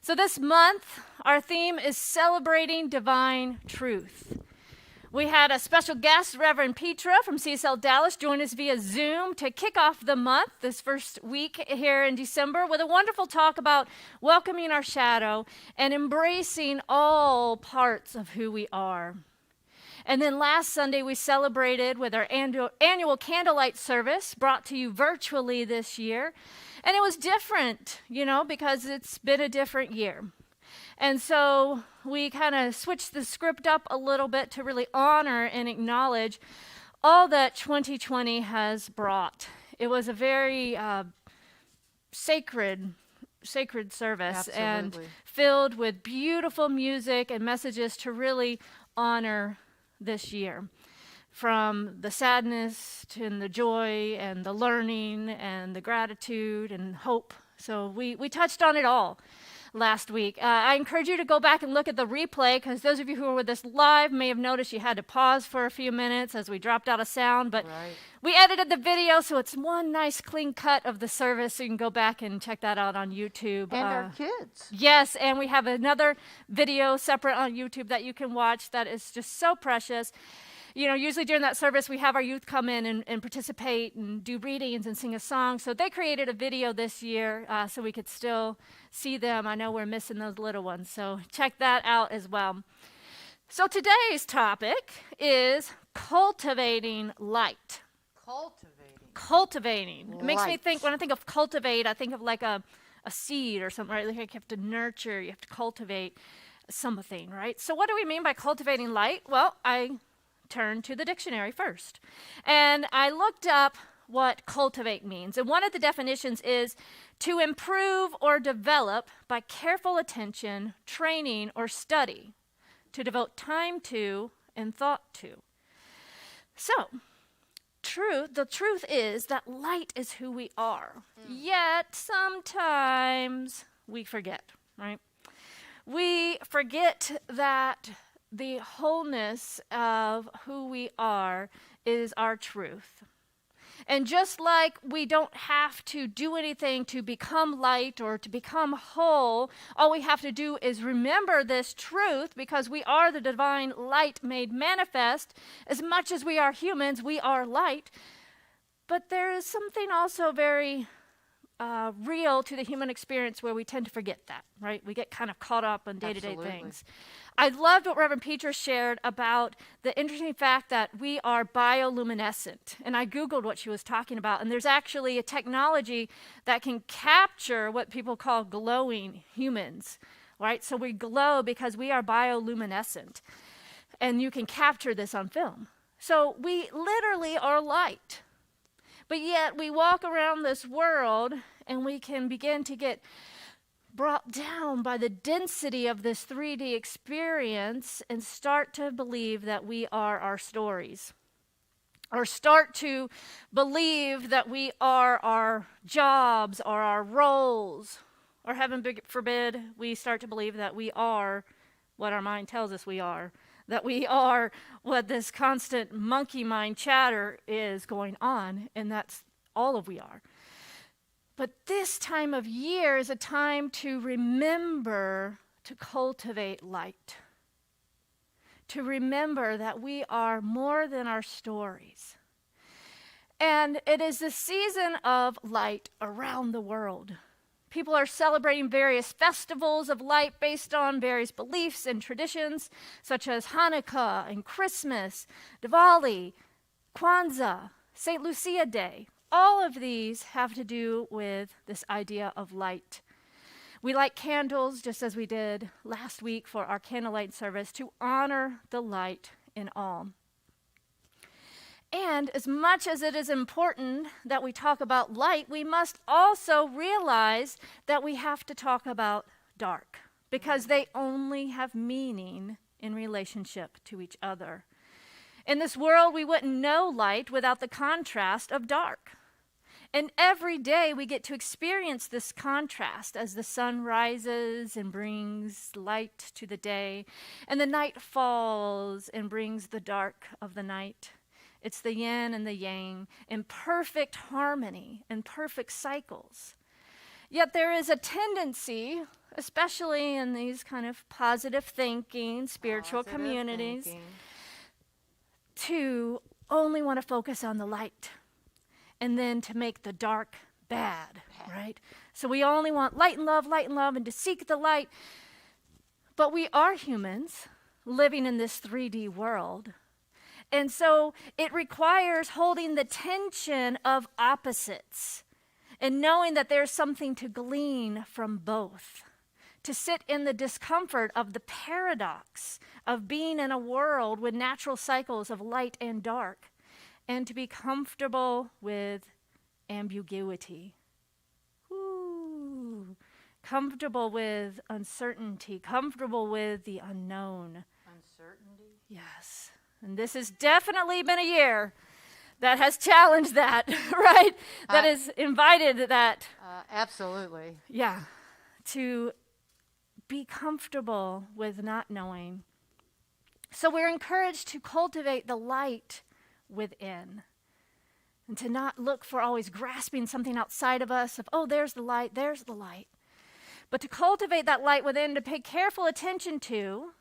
So this month, our theme is celebrating divine truth. We had a special guest, Reverend Petra from CSL Dallas, join us via Zoom to kick off the month, this first week here in December, with a wonderful talk about welcoming our shadow and embracing all parts of who we are. And then last Sunday, we celebrated with our annual candlelight service brought to you virtually this year. And it was different, because it's been a different year. And so we kind of switched the script up a little bit to really honor and acknowledge all that 2020 has brought. It was a very sacred service. Absolutely. And filled with beautiful music and messages to really honor this year. From the sadness to the joy and the learning and the gratitude and hope. So we touched on it all last week. I encourage you to go back and look at the replay, because those of you who were with us live may have noticed you had to pause for a few minutes as we dropped out of sound. But Right. we edited the video, so it's one nice clean cut of the service. So you can go back and check that out on YouTube. And our kids. Yes, and we have another video separate on YouTube that you can watch that is just so precious. Usually during that service, we have our youth come in and participate and do readings and sing a song. So they created a video this year so we could still see them. I know we're missing those little ones, so check that out as well. So today's topic is cultivating light. Cultivating. It makes me think, when I think of cultivate, I think of like a seed or something, right? Like you have to nurture, you have to cultivate something, right? So what do we mean by cultivating light? Well, I turned to the dictionary first. And I looked up what cultivate means. And one of the definitions is to improve or develop by careful attention, training, or study, to devote time to and thought to. So, the truth is that light is who we are. Yet sometimes we forget, right? We forget that the wholeness of who we are is our truth. And just like we don't have to do anything to become light or to become whole, all we have to do is remember this truth, because we are the divine light made manifest. As much as we are humans, we are light. But there is something also very real to the human experience where we tend to forget that, right? We get kind of caught up on day-to-day things. I loved what Reverend Petra shared about the interesting fact that we are bioluminescent. And I Googled what she was talking about, and there's actually a technology that can capture what people call glowing humans, right? So we glow because we are bioluminescent, and you can capture this on film. So we literally are light. But yet we walk around this world and we can begin to get brought down by the density of this 3D experience and start to believe that we are our stories, or start to believe that we are our jobs or our roles, or heaven forbid, we start to believe that we are what our mind tells us we are. That we are what this constant monkey mind chatter is going on, and that's all of we are. But this time of year is a time to remember to cultivate light. To remember that we are more than our stories. And it is the season of light around the world. People are celebrating various festivals of light based on various beliefs and traditions, such as Hanukkah and Christmas, Diwali, Kwanzaa, St. Lucia Day. All of these have to do with this idea of light. We light candles, just as we did last week for our candlelight service, to honor the light in all. And as much as it is important that we talk about light, we must also realize that we have to talk about dark, because they only have meaning in relationship to each other. In this world, we wouldn't know light without the contrast of dark. And every day we get to experience this contrast as the sun rises and brings light to the day, and the night falls and brings the dark of the night. It's the yin and the yang in perfect harmony and perfect cycles. Yet there is a tendency, especially in these kind of positive thinking, spiritual communities, to only want to focus on the light and then to make the dark bad, right? So we only want light and love, and to seek the light. But we are humans living in this 3D world. And so it requires holding the tension of opposites and knowing that there's something to glean from both. To sit in the discomfort of the paradox of being in a world with natural cycles of light and dark, and to be comfortable with ambiguity. Ooh. Comfortable with uncertainty, comfortable with the unknown. Uncertainty? Yes. And this has definitely been a year that has challenged that, right? That has invited that. Absolutely. Yeah. To be comfortable with not knowing. So we're encouraged to cultivate the light within and to not look for always grasping something outside of us of, oh, there's the light, but to cultivate that light within, to pay careful attention to,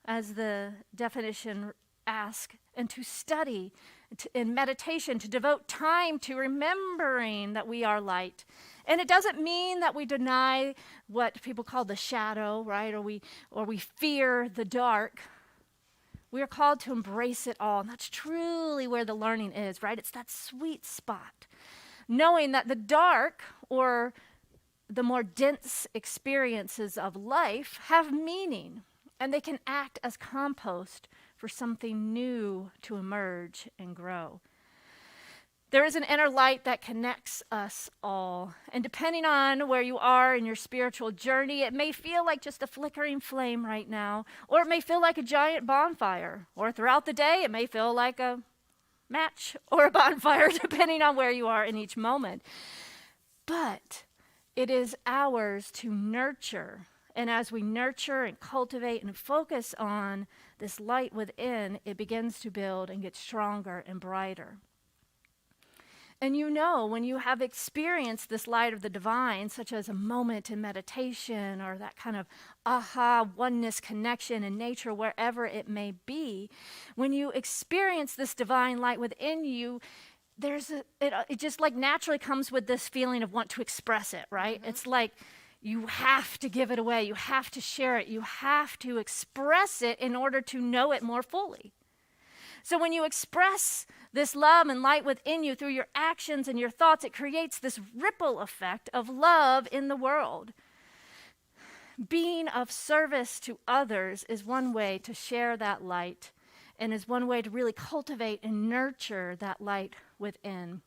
as the definition asks, and to study in meditation, to devote time to remembering that we are light. And it doesn't mean that we deny what people call the shadow, right? Or we fear the dark. We are called to embrace it all. And that's truly where the learning is, right? It's that sweet spot. Knowing that the dark or the more dense experiences of life have meaning, and they can act as compost for something new to emerge and grow. There is an inner light that connects us all. And depending on where you are in your spiritual journey, it may feel like just a flickering flame right now, or it may feel like a giant bonfire, or throughout the day, it may feel like a match or a bonfire, depending on where you are in each moment. But it is ours to nurture. And as we nurture and cultivate and focus on this light within, it begins to build and get stronger and brighter. And you know, when you have experienced this light of the divine, such as a moment in meditation or that kind of aha oneness connection in nature, wherever it may be, when you experience this divine light within you, it just like naturally comes with this feeling of want to express it, right? Mm-hmm. It's like you have to give it away. You have to share it. You have to express it in order to know it more fully. So when you express this love and light within you through your actions and your thoughts, it creates this ripple effect of love in the world. Being of service to others is one way to share that light and is one way to really cultivate and nurture that light within.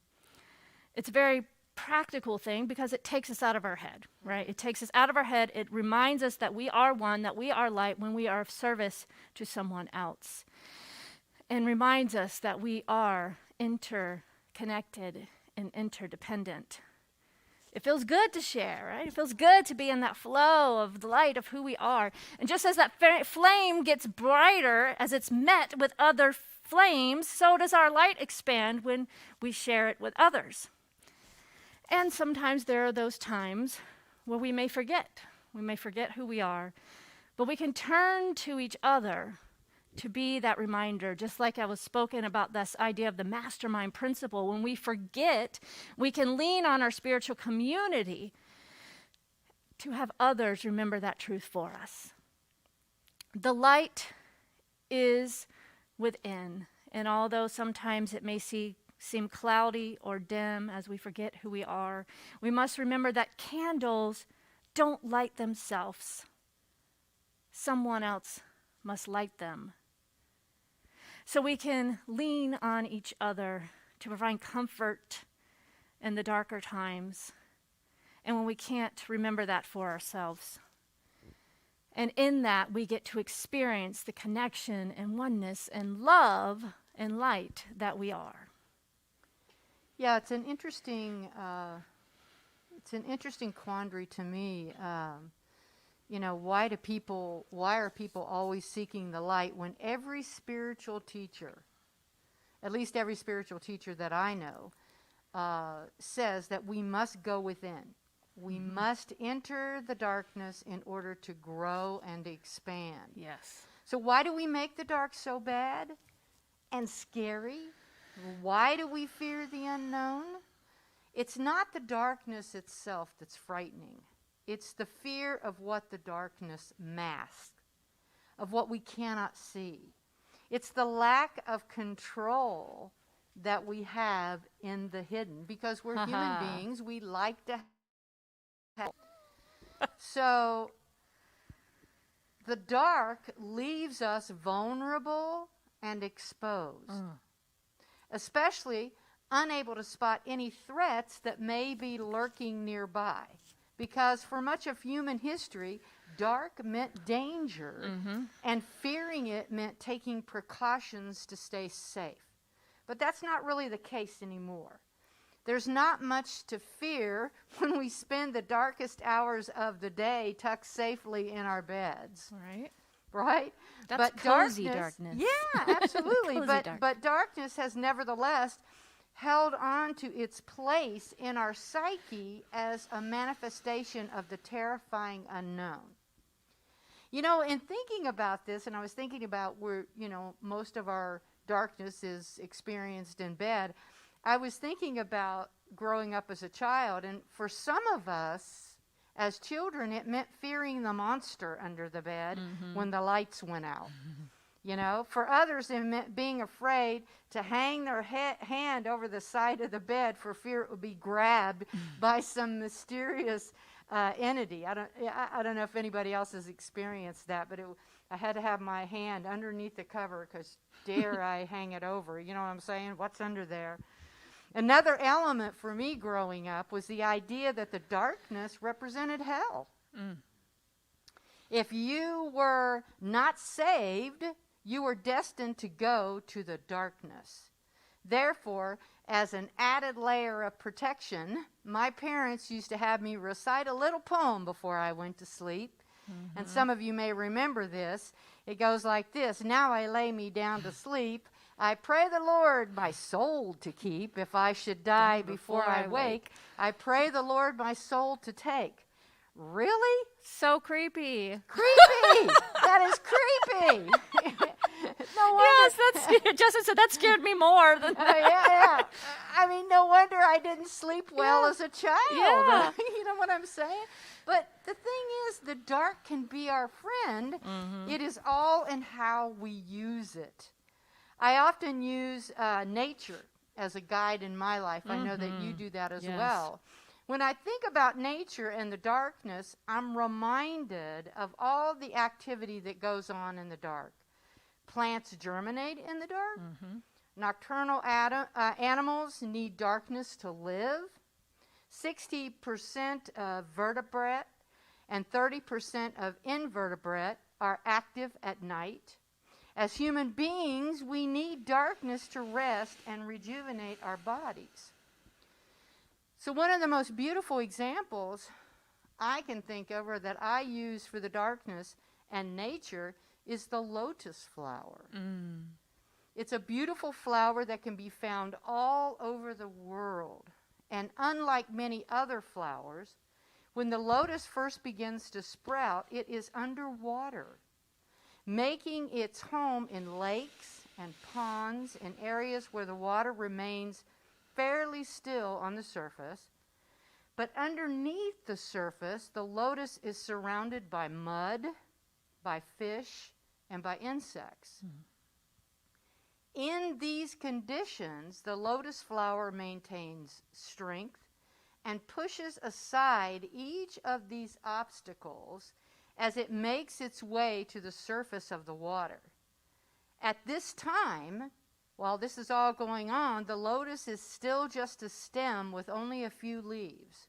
It's a very practical thing because it takes us out of our head, right? It takes us out of our head. It reminds us that we are one, that we are light when we are of service to someone else. And reminds us that we are interconnected and interdependent. It feels good to share, right? It feels good to be in that flow of the light of who we are. And just as that flame gets brighter as it's met with other flames, so does our light expand when we share it with others. And sometimes there are those times where we may forget. We may forget who we are. But we can turn to each other to be that reminder, just like I was spoken about this idea of the mastermind principle. When we forget, we can lean on our spiritual community to have others remember that truth for us. The light is within, and although sometimes it may seem cloudy or dim as we forget who we are, we must remember that candles don't light themselves. Someone else must light them. So we can lean on each other to provide comfort in the darker times, and when we can't remember that for ourselves. And in that, we get to experience the connection and oneness and love and light that we are. Yeah, it's an interesting quandary to me. Why are people always seeking the light when every spiritual teacher, at least every spiritual teacher that I know, says that we must go within. We must enter the darkness in order to grow and expand. Yes. So why do we make the dark so bad and scary? Why do we fear the unknown? It's not the darkness itself that's frightening. It's the fear of what the darkness masks, of what we cannot see. It's the lack of control that we have in the hidden, because we're human beings. We like to have. So the dark leaves us vulnerable and exposed, especially unable to spot any threats that may be lurking nearby. Because for much of human history, dark meant danger, and fearing it meant taking precautions to stay safe. But that's not really the case anymore. There's not much to fear when we spend the darkest hours of the day tucked safely in our beds. Right. Right? That's but cozy darkness. Yeah, absolutely. Cozy but darkness has nevertheless held on to its place in our psyche as a manifestation of the terrifying unknown. You know, in thinking about this, and I was thinking about where, you know, most of our darkness is experienced in bed, I was thinking about growing up as a child, and for some of us, as children, it meant fearing the monster under the bed when the lights went out. You know, for others, it meant being afraid to hang their hand over the side of the bed for fear it would be grabbed by some mysterious entity. I don't know if anybody else has experienced that, but I had to have my hand underneath the cover because dare I hang it over. You know what I'm saying? What's under there? Another element for me growing up was the idea that the darkness represented hell. If you were not saved, you were destined to go to the darkness. Therefore, as an added layer of protection, my parents used to have me recite a little poem before I went to sleep. And some of you may remember this. It goes like this: now I lay me down to sleep. I pray the Lord my soul to keep. If I should die before I wake, I pray the Lord my soul to take. Really? So creepy. Creepy! That is creepy! No wonder. Yes, that's Justin said that scared me more than yeah. I mean, no wonder I didn't sleep well as a child. Yeah. You know what I'm saying? But the thing is, the dark can be our friend. It is all in how we use it. I often use nature as a guide in my life. I know that you do that as well. When I think about nature and the darkness, I'm reminded of all the activity that goes on in the dark. Plants germinate in the dark. Nocturnal animals need darkness to live. 60% of vertebrate and 30% of invertebrate are active at night. As human beings, we need darkness to rest and rejuvenate our bodies. So one of the most beautiful examples I can think of, or that I use for the darkness and nature, is the lotus flower. It's a beautiful flower that can be found all over the world. And unlike many other flowers, when the lotus first begins to sprout, it is underwater, making its home in lakes and ponds and areas where the water remains fairly still on the surface. But underneath the surface, the lotus is surrounded by mud, by fish, and by insects. In these conditions, the lotus flower maintains strength and pushes aside each of these obstacles as it makes its way to the surface of the water. At this time, while this is all going on, the lotus is still just a stem with only a few leaves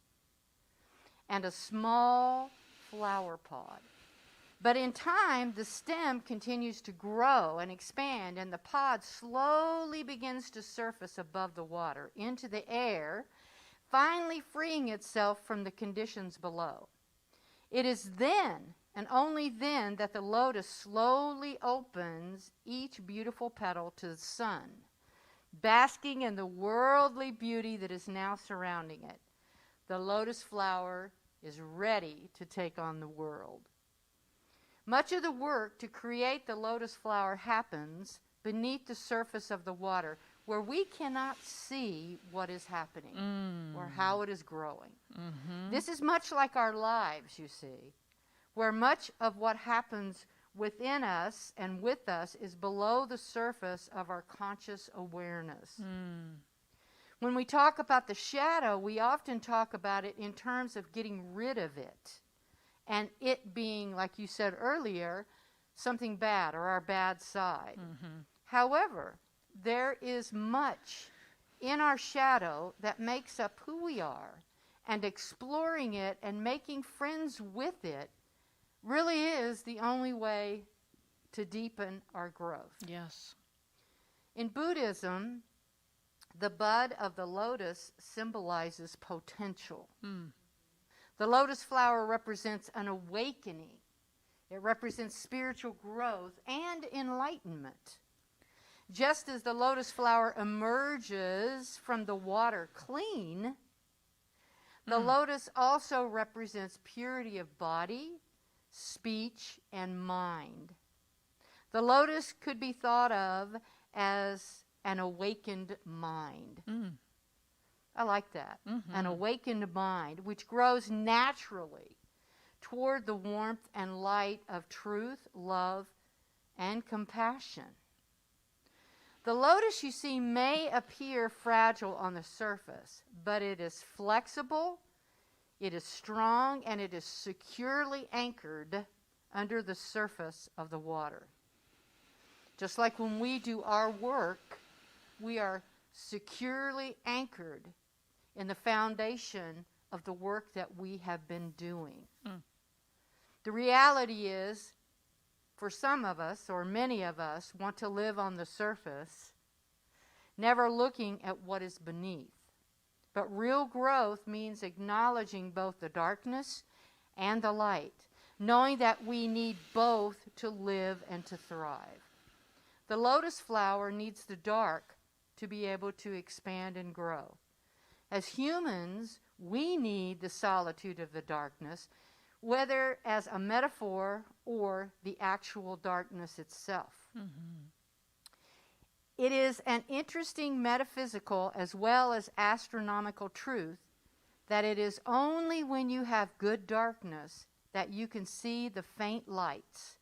and a small flower pod. But in time, the stem continues to grow and expand, and the pod slowly begins to surface above the water into the air, finally freeing itself from the conditions below. It is then, and only then, that the lotus slowly opens each beautiful petal to the sun, basking in the worldly beauty that is now surrounding it. the lotus flower is ready to take on the world. Much of the work to create the lotus flower happens beneath the surface of the water, where we cannot see what is happening or how it is growing. This is much like our lives, you see, where much of what happens within us and with us is below the surface of our conscious awareness. When we talk about the shadow, we often talk about it in terms of getting rid of it, and it being, like you said earlier, something bad or our bad side. However, there is much in our shadow that makes up who we are, and exploring it and making friends with it really is the only way to deepen our growth. Yes. In Buddhism, the bud of the lotus symbolizes potential. The lotus flower represents an awakening. It represents spiritual growth and enlightenment. Just as the lotus flower emerges from the water clean, the lotus also represents purity of body, speech, and mind. The lotus could be thought of as an awakened mind. I like that. An awakened mind, which grows naturally toward the warmth and light of truth, love, and compassion. The lotus, you see, may appear fragile on the surface, but it is flexible, it is strong, and it is securely anchored under the surface of the water. Just like when we do our work, we are securely anchored in the foundation of the work that we have been doing. The reality is, for some of us, or many of us, want to live on the surface, never looking at what is beneath. But real growth means acknowledging both the darkness and the light, knowing that we need both to live and to thrive. The lotus flower needs the dark to be able to expand and grow. As humans, we need the solitude of the darkness, whether as a metaphor or the actual darkness itself. It is an interesting metaphysical as well as astronomical truth that it is only when you have good darkness that you can see the faint lights,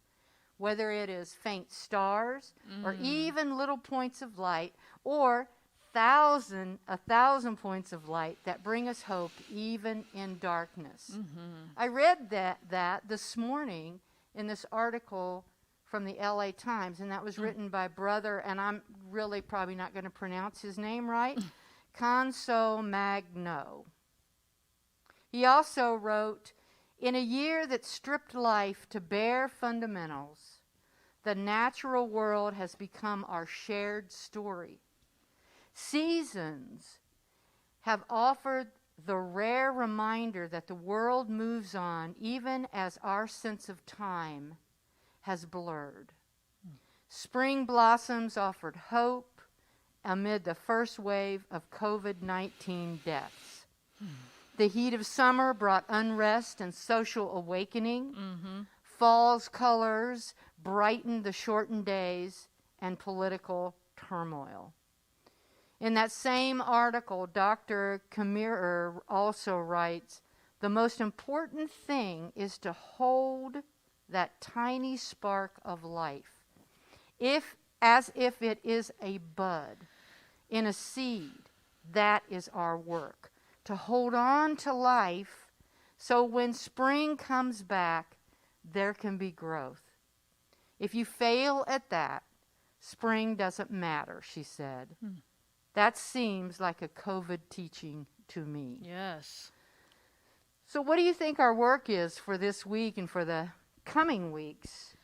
whether it is faint stars or even little points of light, or a thousand points of light that bring us hope even in darkness. I read that this morning in this article from the LA Times, and that was written by brother, and I'm really probably not going to pronounce his name right, Magno. He also wrote, in a year that stripped life to bare fundamentals, the natural world has become our shared story. Seasons have offered the rare reminder that the world moves on even as our sense of time has blurred. Spring blossoms offered hope amid the first wave of COVID-19 deaths. The heat of summer brought unrest and social awakening. Fall's colors brightened the shortened days and political turmoil. In that same article, Dr. Kamirer also writes, the most important thing is to hold that tiny spark of life, as if it is a bud in a seed. That is our work, to hold on to life so when spring comes back, there can be growth. If you fail at that, spring doesn't matter, she said. That seems like a COVID teaching to me. Yes. So what do you think our work is for this week and for the coming weeks,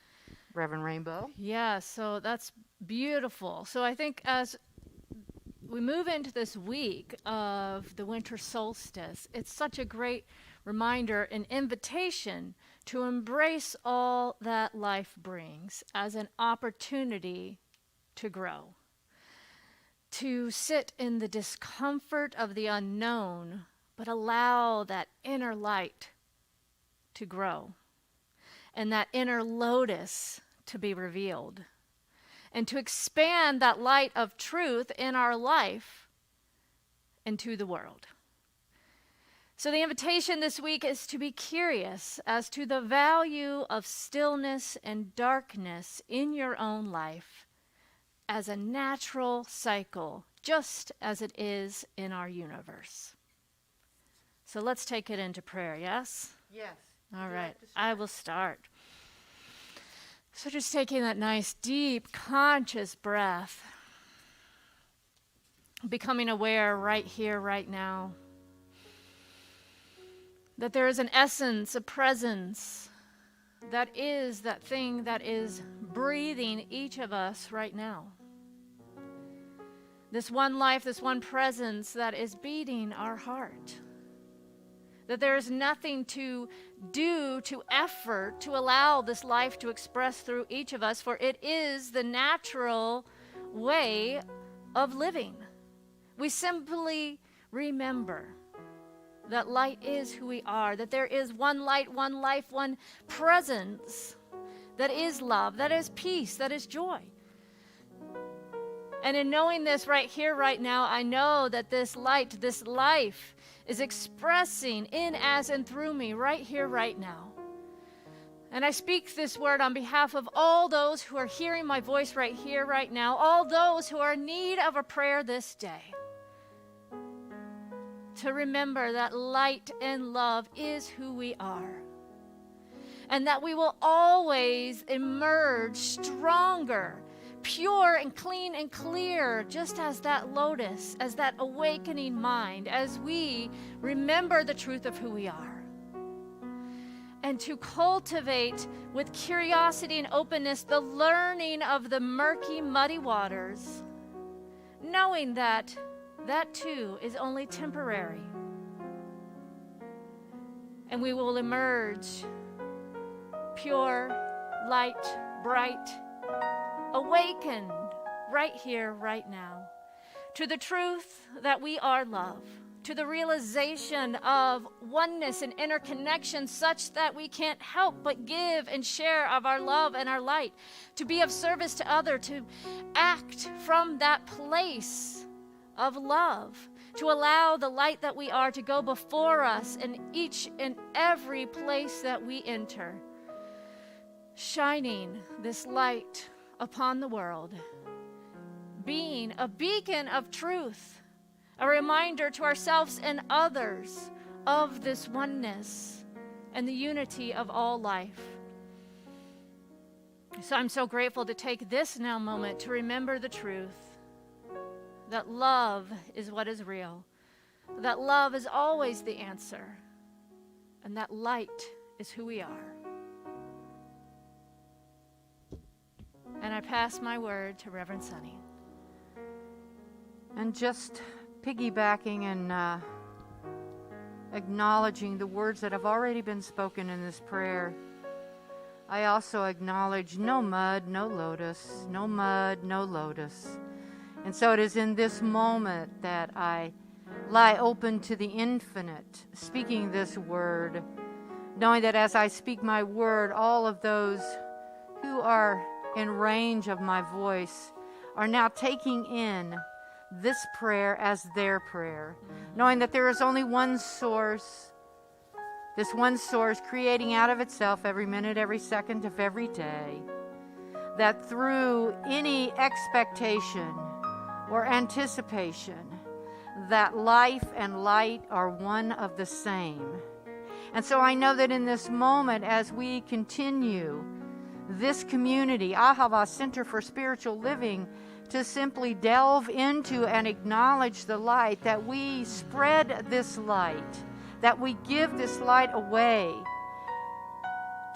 Reverend Rainbow? Yeah, so that's beautiful. So I think as we move into this week of the winter solstice, it's such a great reminder, an invitation to embrace all that life brings as an opportunity to grow, to sit in the discomfort of the unknown, but allow that inner light to grow and that inner lotus to be revealed, and to expand that light of truth in our life into the world. So the invitation this week is to be curious as to the value of stillness and darkness in your own life as a natural cycle, just as it is in our universe. So let's take it into prayer, yes? Yes. All right, I will start. So just taking that nice, deep, conscious breath, becoming aware right here, right now, that there is an essence, a presence that is that thing that is breathing each of us right now. This one life, this one presence that is beating our heart. That there is nothing to do, to effort, to allow this life to express through each of us, for it is the natural way of living. We simply remember that light is who we are, that there is one light, one life, one presence that is love, that is peace, that is joy. And in knowing this right here, right now, I know that this light, this life is expressing in, as, and through me right here, right now. And I speak this word on behalf of all those who are hearing my voice right here, right now, all those who are in need of a prayer this day. To remember that light and love is who we are. And that we will always emerge stronger, pure and clean and clear, just as that lotus, as that awakening mind, as we remember the truth of who we are. And to cultivate with curiosity and openness the learning of the murky, muddy waters, knowing that that too is only temporary. And we will emerge pure, light, bright, awakened right here, right now, to the truth that we are love, to the realization of oneness and interconnection such that we can't help but give and share of our love and our light, to be of service to others, to act from that place of love, to allow the light that we are to go before us in each and every place that we enter, shining this light upon the world, being a beacon of truth, a reminder to ourselves and others of this oneness and the unity of all life. So I'm so grateful to take this now moment to remember the truth that love is what is real, that love is always the answer, and that light is who we are. And I pass my word to Reverend Soni. And just piggybacking and acknowledging the words that have already been spoken in this prayer, I also acknowledge no mud, no lotus, no mud, no lotus. And so it is in this moment that I lie open to the infinite, speaking this word, knowing that as I speak my word, all of those who are in range of my voice are now taking in this prayer as their prayer, knowing that there is only one source, this one source creating out of itself every minute, every second of every day, that through any expectation or anticipation, that life and light are one of the same. And so I know that in this moment, as we continue this community, Ahava Center for Spiritual Living, to simply delve into and acknowledge the light, that we spread this light, that we give this light away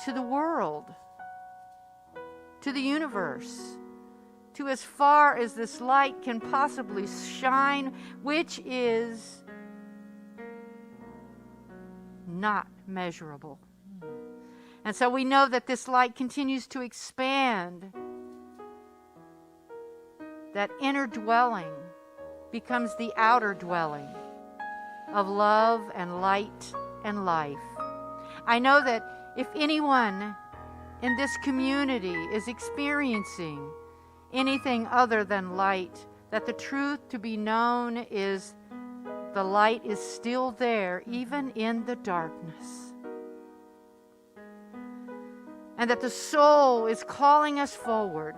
to the world, to the universe, to as far as this light can possibly shine, which is not measurable. And so we know that this light continues to expand. That inner dwelling becomes the outer dwelling of love and light and life. I know that if anyone in this community is experiencing anything other than light, that the truth to be known is the light is still there, even in the darkness. And that the soul is calling us forward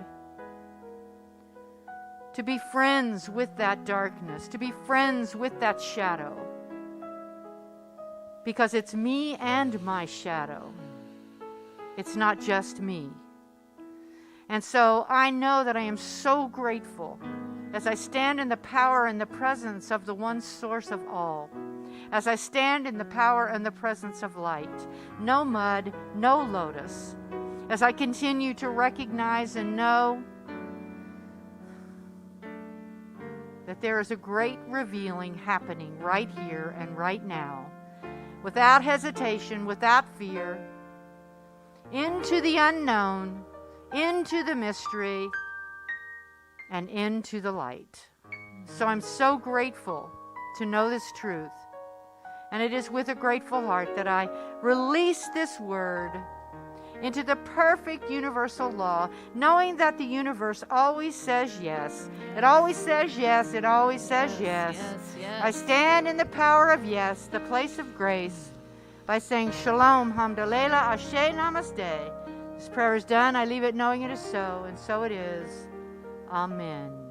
to be friends with that darkness, to be friends with that shadow. Because it's me and my shadow. It's not just me. And so I know that I am so grateful as I stand in the power and the presence of the one source of all. As I stand in the power and the presence of light. No mud, no lotus. As I continue to recognize and know that there is a great revealing happening right here and right now, without hesitation, without fear, into the unknown, into the mystery, and into the light. So I'm so grateful to know this truth. And it is with a grateful heart that I release this word into the perfect universal law, knowing that the universe always says yes. It always says yes. It always says yes. I stand in the power of yes, the place of grace, by saying Shalom, Hamdalela, Ashe, Namaste. This prayer is done. I leave it knowing it is so, and so it is. Amen.